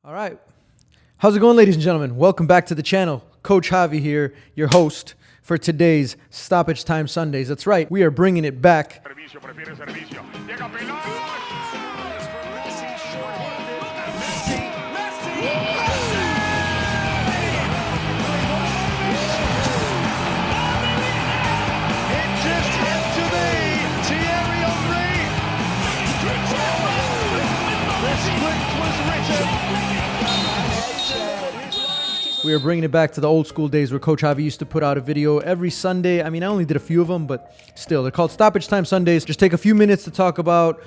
All right. How's it going, ladies and gentlemen? Welcome back to the channel. Coach Javi here, your host for today's Stoppage Time Sundays. That's right. We are bringing it back. We are bringing it back to the old school days where Coach Javi used to put out a video every Sunday. I mean, I only did a few of them, but still, they're called Stoppage Time Sundays. Just take a few minutes to talk about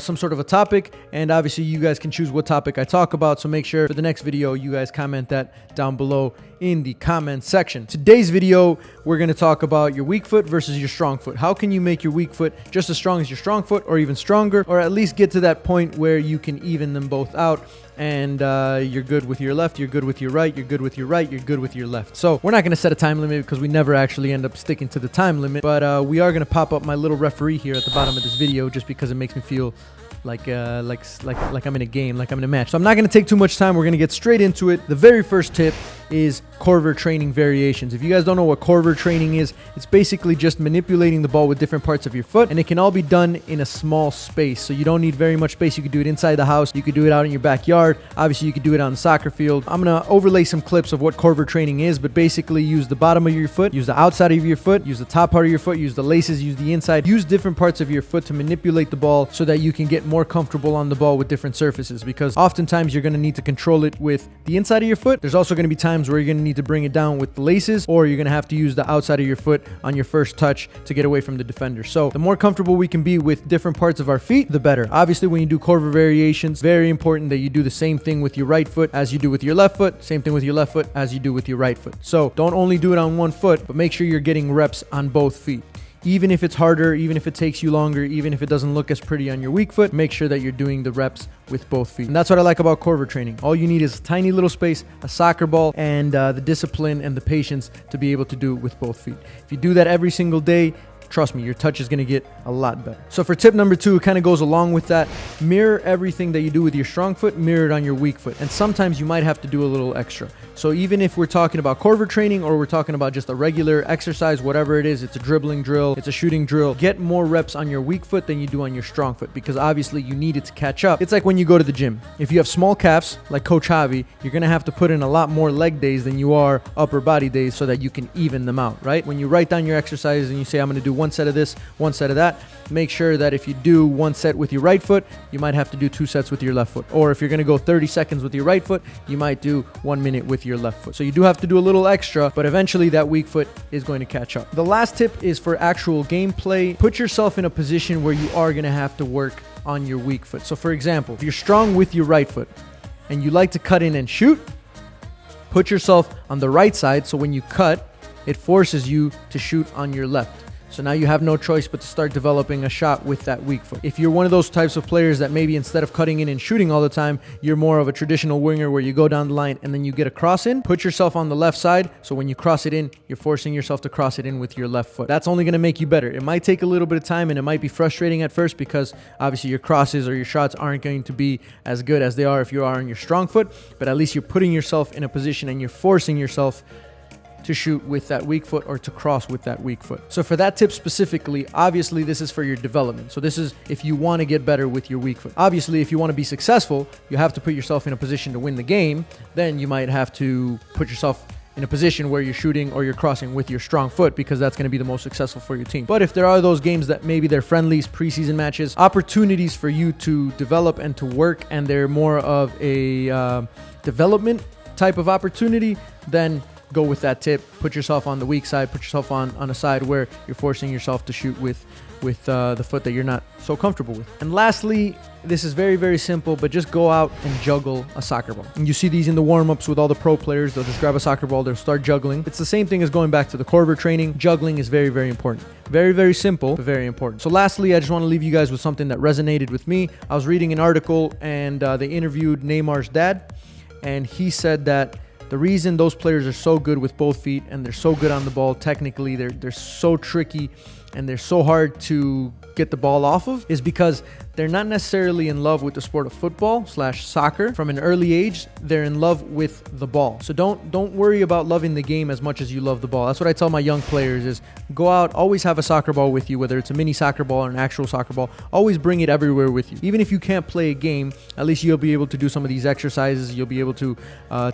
some sort of a topic, and obviously you guys can choose what topic I talk about, so make sure for the next video you guys comment that down below in the comment section. Today's video, we're going to talk about your weak foot versus your strong foot. How can you make your weak foot just as strong as your strong foot, or even stronger, or at least get to that point where you can even them both out, and you're good with your left, you're good with your right, you're good with your right, you're good with your left. So we're not going to set a time limit because we never actually end up sticking to the time limit, but we are going to pop up my little referee here at the bottom of this video just because it makes me feel like I'm in a game, like I'm in a match. So I'm not going to take too much time. We're going to get straight into it. The very first tip is Korver training variations. If you guys don't know what Korver training is, it's basically just manipulating the ball with different parts of your foot, and it can all be done in a small space. So you don't need very much space. You could do it inside the house. You could do it out in your backyard. Obviously, you could do it on the soccer field. I'm going to overlay some clips of what Korver training is, but basically use the bottom of your foot, use the outside of your foot, use the top part of your foot, use the laces, use the inside, use different parts of your foot to manipulate the ball so that you can get more comfortable on the ball with different surfaces, because oftentimes you're going to need to control it with the inside of your foot. There's also going to be times where you're going to need to bring it down with the laces, or you're going to have to use the outside of your foot on your first touch to get away from the defender. So the more comfortable we can be with different parts of our feet, the better. Obviously, when you do Korver variations, very important that you do the same thing with your right foot as you do with your left foot, same thing with your left foot as you do with your right foot. So don't only do it on one foot, but make sure you're getting reps on both feet. Even if it's harder, even if it takes you longer, even if it doesn't look as pretty on your weak foot, make sure that you're doing the reps with both feet. And that's what I like about Korver training. All you need is a tiny little space, a soccer ball, and the discipline and the patience to be able to do it with both feet. If you do that every single day, trust me, your touch is going to get a lot better. So for tip number 2, it kind of goes along with that. Mirror everything that you do with your strong foot, mirror it on your weak foot. And sometimes you might have to do a little extra. So even if we're talking about Korver training, or we're talking about just a regular exercise, whatever it is, it's a dribbling drill, it's a shooting drill, get more reps on your weak foot than you do on your strong foot, because obviously you need it to catch up. It's like when you go to the gym. If you have small calves, like Coach Javi, you're going to have to put in a lot more leg days than you are upper body days so that you can even them out, right? When you write down your exercises and you say, I'm going to do one set of this, one set of that, make sure that if you do one set with your right foot, you might have to do 2 sets with your left foot. Or if you're going to go 30 seconds with your right foot, you might do 1 minute with your left foot. So you do have to do a little extra, but eventually that weak foot is going to catch up. The last tip is for actual gameplay. Put yourself in a position where you are going to have to work on your weak foot. So for example, if you're strong with your right foot and you like to cut in and shoot, put yourself on the right side, so when you cut, it forces you to shoot on your left. So now you have no choice but to start developing a shot with that weak foot. If you're one of those types of players that maybe instead of cutting in and shooting all the time, you're more of a traditional winger where you go down the line and then you get a cross in, put yourself on the left side. So when you cross it in, you're forcing yourself to cross it in with your left foot. That's only going to make you better. It might take a little bit of time and it might be frustrating at first because obviously your crosses or your shots aren't going to be as good as they are if you are on your strong foot, but at least you're putting yourself in a position and you're forcing yourself to shoot with that weak foot or to cross with that weak foot. So for that tip specifically, obviously this is for your development. So this is if you want to get better with your weak foot. Obviously, if you want to be successful, you have to put yourself in a position to win the game. Then you might have to put yourself in a position where you're shooting or you're crossing with your strong foot, because that's going to be the most successful for your team. But if there are those games that maybe they're friendlies, preseason matches, opportunities for you to develop and to work, and they're more of a development type of opportunity, then go with that tip. Put yourself on the weak side, put yourself on a side where you're forcing yourself to shoot with the foot that you're not so comfortable with. And lastly, this is very, very simple, but just go out and juggle a soccer ball. And you see these in the warm-ups with all the pro players. They'll just grab a soccer ball, they'll start juggling. It's the same thing as going back to the Korver training. Juggling is very, very important. Very, very simple, but very important. So lastly, I just want to leave you guys with something that resonated with me. I was reading an article and they interviewed Neymar's dad, and he said that The reason those players are so good with both feet and they're so good on the ball technically, they're so tricky and they're so hard to get the ball off of, is because they're not necessarily in love with the sport of football/soccer. From an early age, they're in love with the ball. So don't worry about loving the game as much as you love the ball. That's what I tell my young players is go out, always have a soccer ball with you, whether it's a mini soccer ball or an actual soccer ball. Always bring it everywhere with you. Even if you can't play a game, at least you'll be able to do some of these exercises. You'll be able to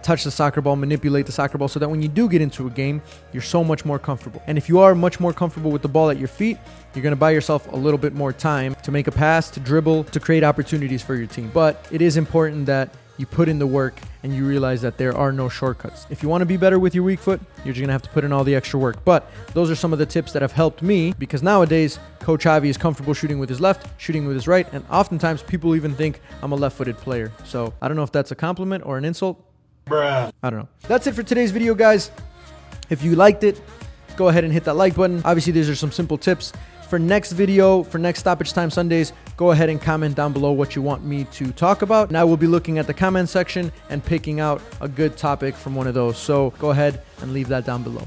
touch the soccer ball, manipulate the soccer ball, so that when you do get into a game, you're so much more comfortable. And if you are much more comfortable with the ball at your feet, you're going to buy yourself a little bit more time to make a pass, to dribble, to create opportunities for your team. But it is important that you put in the work and you realize that there are no shortcuts. If you want to be better with your weak foot, you're just going to have to put in all the extra work. But those are some of the tips that have helped me, because nowadays Coach Javi is comfortable shooting with his left, shooting with his right, and oftentimes people even think I'm a left-footed player. So I don't know if that's a compliment or an insult. Bruh. I don't know. That's it for today's video, guys. If you liked it, go ahead and hit that like button. Obviously, these are some simple tips. For next video, for next Stoppage Time Sundays, go ahead and comment down below what you want me to talk about. And I will be looking at the comment section and picking out a good topic from one of those. So go ahead and leave that down below.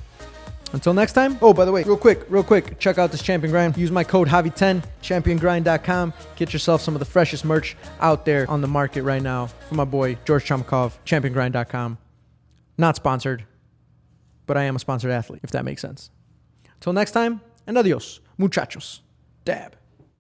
Until next time. Oh, by the way, real quick, check out this Champion Grind. Use my code Javi10, championgrind.com. Get yourself some of the freshest merch out there on the market right now from my boy, George Chomkov, championgrind.com. Not sponsored, but I am a sponsored athlete, if that makes sense. Until next time, and adios, muchachos. Dab.